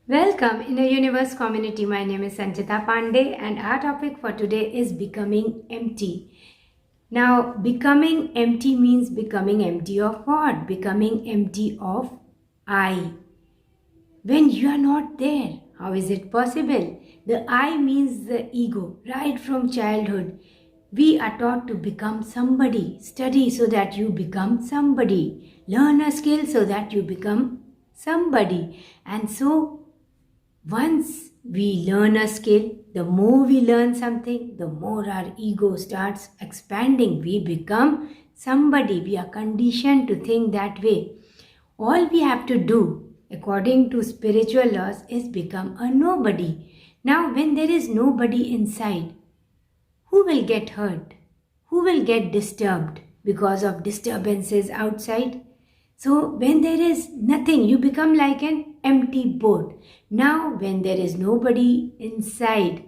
Welcome in the Universe community. My name is Sanchita Pandey, and our topic for today is becoming empty. Now, becoming empty means becoming empty of what? Becoming empty of I. When you are not there, how is it possible? The I means the ego. Right from childhood, we are taught to become somebody. Study so that you become somebody. Learn a skill so that you become somebody. And so once we learn a skill, the more we learn something, the more our ego starts expanding. We become somebody. We are conditioned to think that way. All we have to do, according to spiritual laws, is become a nobody. Now, when there is nobody inside, who will get hurt? Who will get disturbed because of disturbances outside? So, when there is nothing, you become like an empty boat. Now, when there is nobody inside,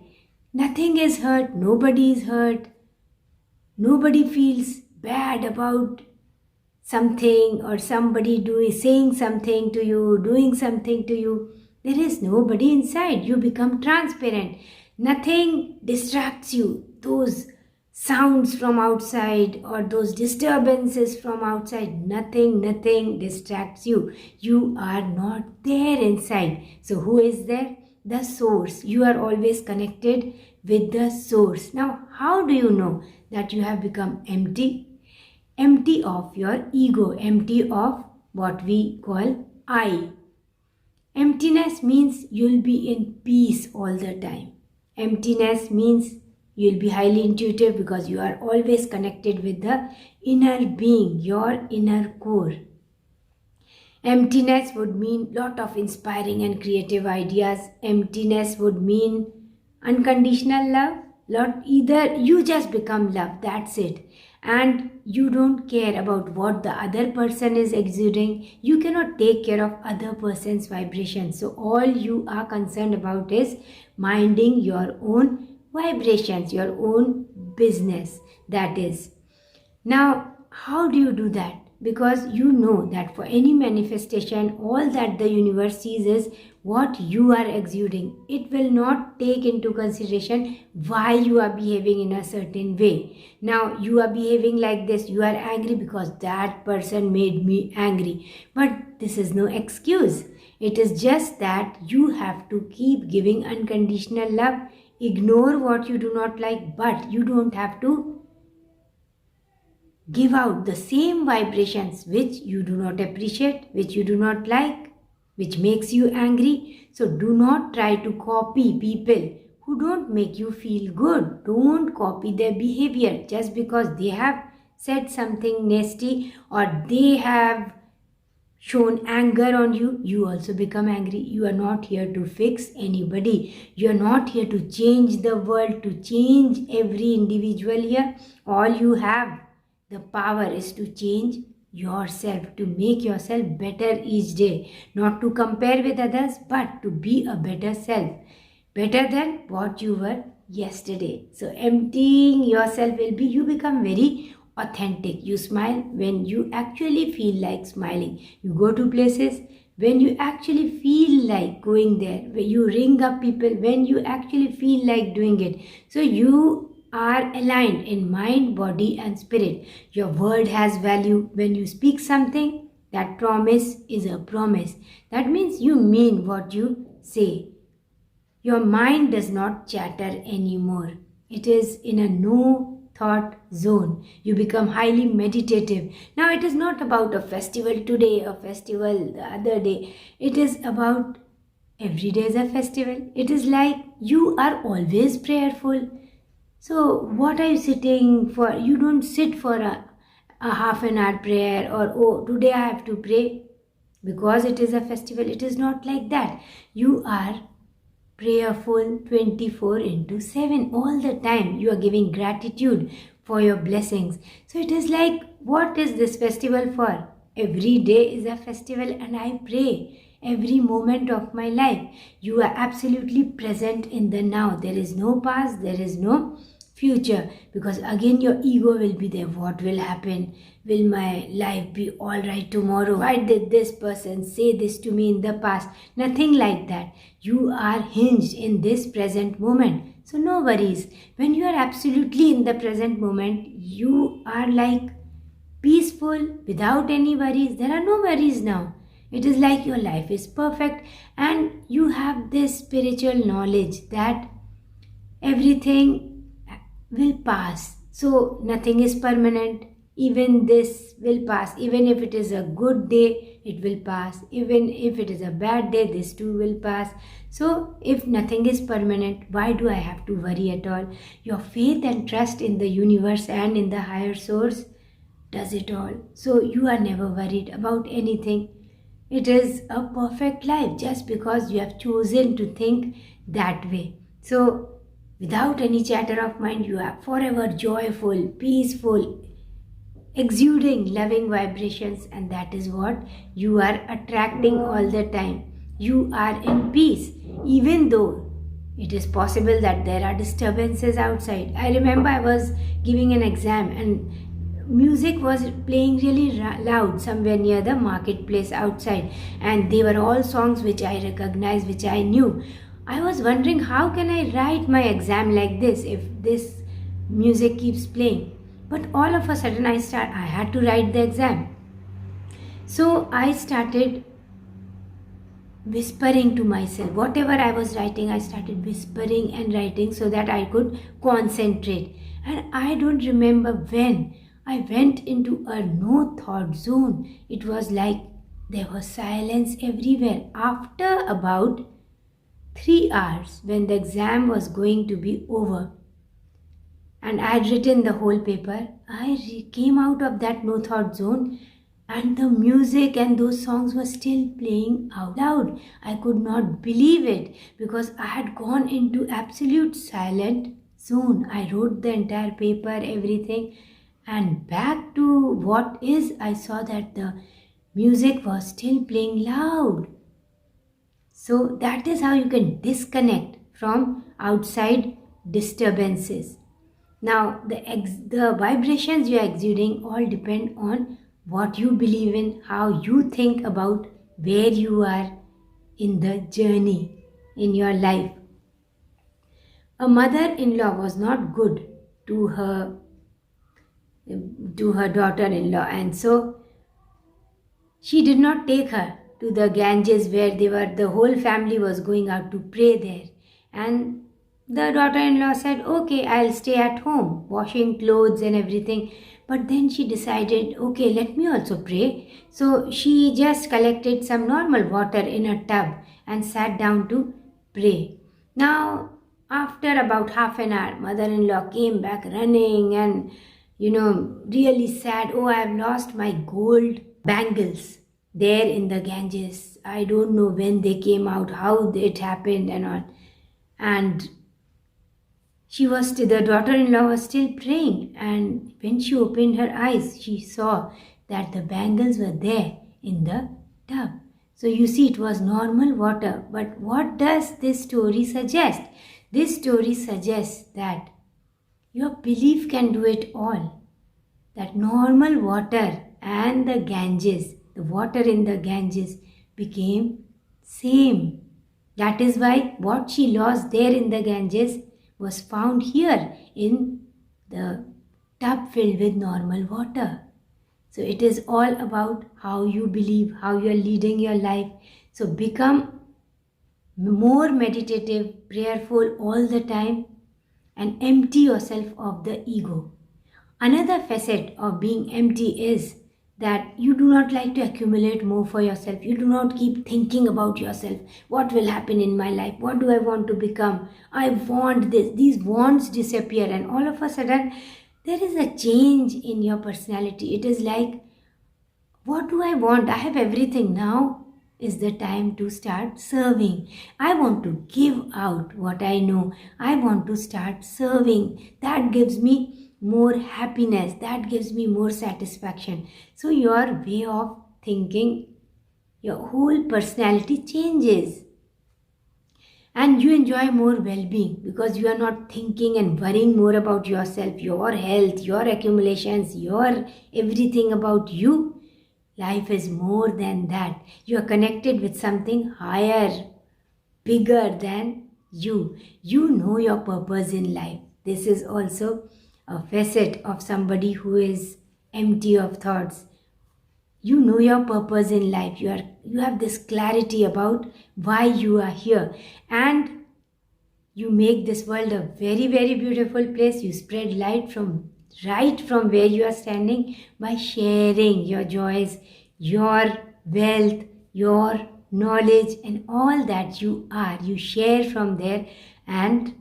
nothing is hurt, nobody is hurt, nobody feels bad about something or somebody saying something to you, doing something to you. There is nobody inside. You become transparent. Nothing distracts you. Those sounds from outside or those disturbances from outside, nothing distracts you. You are not there inside. So who is there? The source. You are always connected with the source. Now, how do you know that you have become empty? Empty of your ego, empty of what we call I. Emptiness means you'll be in peace all the time. Emptiness means you'll be highly intuitive because you are always connected with the inner being, your inner core. Emptiness would mean lot of inspiring and creative ideas. Emptiness would mean unconditional love. Either you just become love, that's it. And you don't care about what the other person is exuding. You cannot take care of other person's vibrations. So all you are concerned about is minding your own vibrations, your own business. That is. Now, how do you do that? Because you know that for any manifestation, all that the universe sees is what you are exuding. It will not take into consideration why you are behaving in a certain way. Now, you are behaving like this, you are angry because that person made me angry. But this is no excuse. It is just that you have to keep giving unconditional love. Ignore what you do not like, but you don't have to give out the same vibrations which you do not appreciate, which you do not like, which makes you angry. So do not try to copy people who don't make you feel good. Don't copy their behavior just because they have said something nasty or they have shown anger on you. You also become angry. You are not here to fix anybody. You are not here to change the world, to change every individual here. All you have the power is to change yourself, to make yourself better each day, not to compare with others, but to be a better self, better than what you were yesterday. So emptying yourself will be, you become very authentic. You smile when you actually feel like smiling. You go to places when you actually feel like going there. You ring up people when you actually feel like doing it. So you are aligned in mind, body and spirit. Your word has value. When you speak something, that promise is a promise. That means you mean what you say. Your mind does not chatter anymore. It is in a no thought zone. You become highly meditative. Now it is not about a festival today, a festival the other day. It is about every day is a festival. It is like you are always prayerful. So, what are you sitting for? You don't sit for a half an hour prayer or, oh, today I have to pray because it is a festival. It is not like that. You are prayerful 24 into 7 all the time. You are giving gratitude for your blessings. So, it is like, what is this festival for? Every day is a festival and I pray every moment of my life. You are absolutely present in the now. There is no past, there is no future, because again your ego will be there. What will happen? Will my life be all right tomorrow? Why did this person say this to me in the past? Nothing like that. You are hinged in this present moment, so no worries. When you are absolutely in the present moment, you are like peaceful without any worries. There are no worries now. It is like your life is perfect, and you have this spiritual knowledge that everything will pass. So nothing is permanent. Even this will pass. Even if it is a good day, it will pass. Even if it is a bad day, this too will pass. So if nothing is permanent, why do I have to worry at all? Your faith and trust in the universe and in the higher source does it all. So you are never worried about anything. It is a perfect life just because you have chosen to think that way. So without any chatter of mind, you are forever joyful, peaceful, exuding loving vibrations, and that is what you are attracting all the time. You are in peace, even though it is possible that there are disturbances outside. I remember I was giving an exam and music was playing really loud somewhere near the marketplace outside, and they were all songs which I recognized, which I knew. I was wondering, how can I write my exam like this if this music keeps playing? But all of a sudden I had to write the exam. So I started whispering to myself. Whatever I was writing, I started whispering and writing so that I could concentrate. And I don't remember when I went into a no thought zone. It was like there was silence everywhere. After about 3 hours, when the exam was going to be over and I had written the whole paper, I came out of that no thought zone, and the music and those songs were still playing out loud. I could not believe it because I had gone into absolute silent zone. I wrote the entire paper, everything, and back to what is, I saw that the music was still playing loud. So that is how you can disconnect from outside disturbances. Now, the vibrations you are exuding all depend on what you believe in, how you think about where you are in the journey in your life. A mother-in-law was not good to her daughter-in-law, and so she did not take her to the Ganges where the whole family was going out to pray there. And the daughter-in-law said, okay, I'll stay at home, washing clothes and everything. But then she decided, okay, let me also pray. So she just collected some normal water in a tub and sat down to pray. Now, after about half an hour, mother-in-law came back running and, really sad. Oh, I have lost my gold bangles there in the Ganges. I don't know when they came out, how it happened and all. And the daughter-in-law was still praying, and when she opened her eyes, she saw that the bangles were there in the tub. So you see, it was normal water. But what does this story suggest? This story suggests that your belief can do it all. That normal water and the Ganges, the water in the Ganges became same. That is why what she lost there in the Ganges was found here in the tub filled with normal water. So it is all about how you believe, how you are leading your life. So become more meditative, prayerful all the time, and empty yourself of the ego. Another facet of being empty is that you do not like to accumulate more for yourself. You do not keep thinking about yourself. What will happen in my life? What do I want to become? I want this. These wants disappear, and all of a sudden there is a change in your personality. It is like, what do I want? I have everything. Now is the time to start serving. I want to give out what I know. I want to start serving. That gives me more happiness, that gives me more satisfaction. So your way of thinking, your whole personality changes. and you enjoy more well-being because you are not thinking and worrying more about yourself, your health, your accumulations, your everything about you. Life is more than that. You are connected with something higher, bigger than you. You know your purpose in life. This is also a facet of somebody who is empty of thoughts. You know your purpose in life. You have this clarity about why you are here, and you make this world a very, very beautiful place. You spread light from right from where you are standing by sharing your joys, your wealth, your knowledge, and all that you are. You share from there, and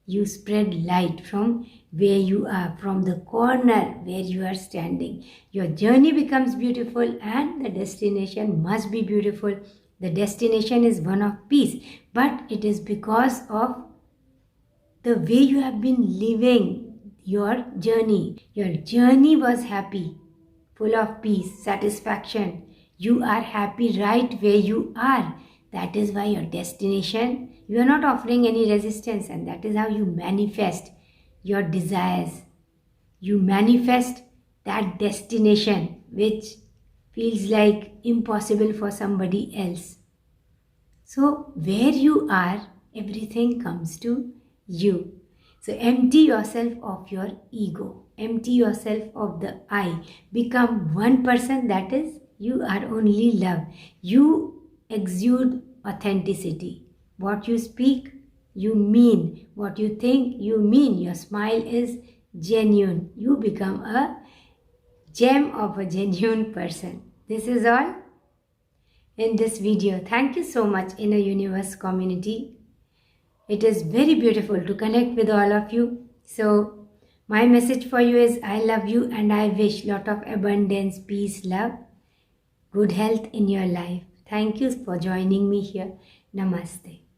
you spread light from where you are, from the corner where you are standing. Your journey becomes beautiful, and the destination must be beautiful. The destination is one of peace, but it is because of the way you have been living your journey. Your journey was happy, full of peace, satisfaction. You are happy right where you are. That is why your destination, you are not offering any resistance, and that is how you manifest your desires. You manifest that destination which feels like impossible for somebody else. So where you are, everything comes to you. So empty yourself of your ego. Empty yourself of the I. Become one person, that is, you are only love. You exude authenticity. What you speak, you mean. What you think, you mean. Your smile is genuine. You become a gem of a genuine person. This is all in this video. Thank you so much, Inner Universe community. It is very beautiful to connect with all of you. So my message for you is, I love you, and I wish lot of abundance, peace, love, good health in your life. Thank you for joining me here. Namaste.